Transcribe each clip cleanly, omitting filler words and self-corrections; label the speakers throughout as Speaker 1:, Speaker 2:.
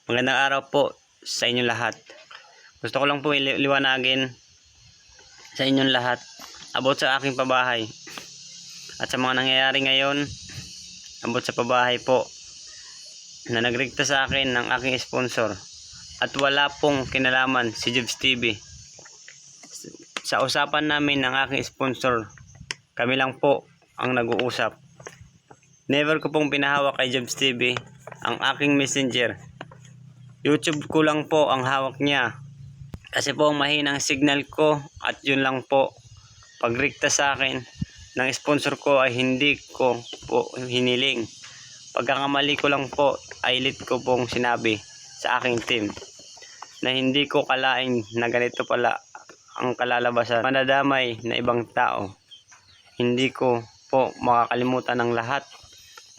Speaker 1: Magandang araw po sa inyong lahat. Gusto ko lang po liwanagin sa inyong lahat about sa aking pabahay at sa mga nangyayari ngayon about sa pabahay po na nagrekta sa akin ng aking sponsor at wala pong kinalaman si Jobs TV. Sa usapan namin ng aking sponsor, kami lang po ang nag-uusap. Never ko pong pinahawak kay Jobs TV ang aking messenger. YouTube ko lang po ang hawak niya. Kasi po mahinang signal ko at yun lang po. Pagrekta sa akin ng sponsor ko ay hindi ko po hiniling. Pagkakamali ko lang po ay lit ko pong sinabi sa aking team na hindi ko kalain na ganito pala ang kalalabasan. Manadamay na ibang tao. Hindi ko po makakalimutan ng lahat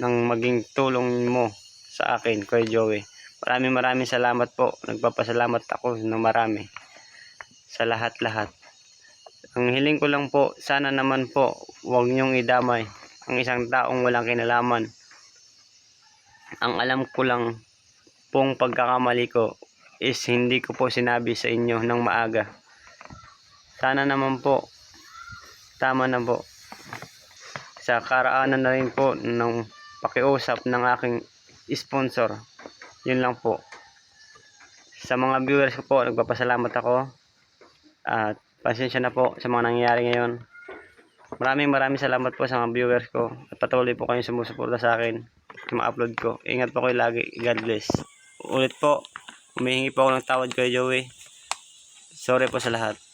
Speaker 1: ng maging tulong mo sa akin, Kuya Joey. Maraming salamat po. Nagpapasalamat ako ng marami sa lahat-lahat. Ang hiling ko lang po, sana naman po huwag niyong idamay ang isang taong walang kinalaman. Ang alam ko lang pong pagkakamali ko is hindi ko po sinabi sa inyo ng maaga. Sana naman po tama na po. Sa karaanan na rin po ng pakiusap ng aking sponsor. Yun lang po. Sa mga viewers ko po, nagpapasalamat ako. At pasensya na po sa mga nangyayari ngayon. Maraming salamat po sa mga viewers ko. At patuloy po kayong sumusuporta sa akin sa mga upload ko. Ingat po kayo lagi. God bless. Ulit po, humihingi po ako ng tawad kay Joey. Sorry po sa lahat.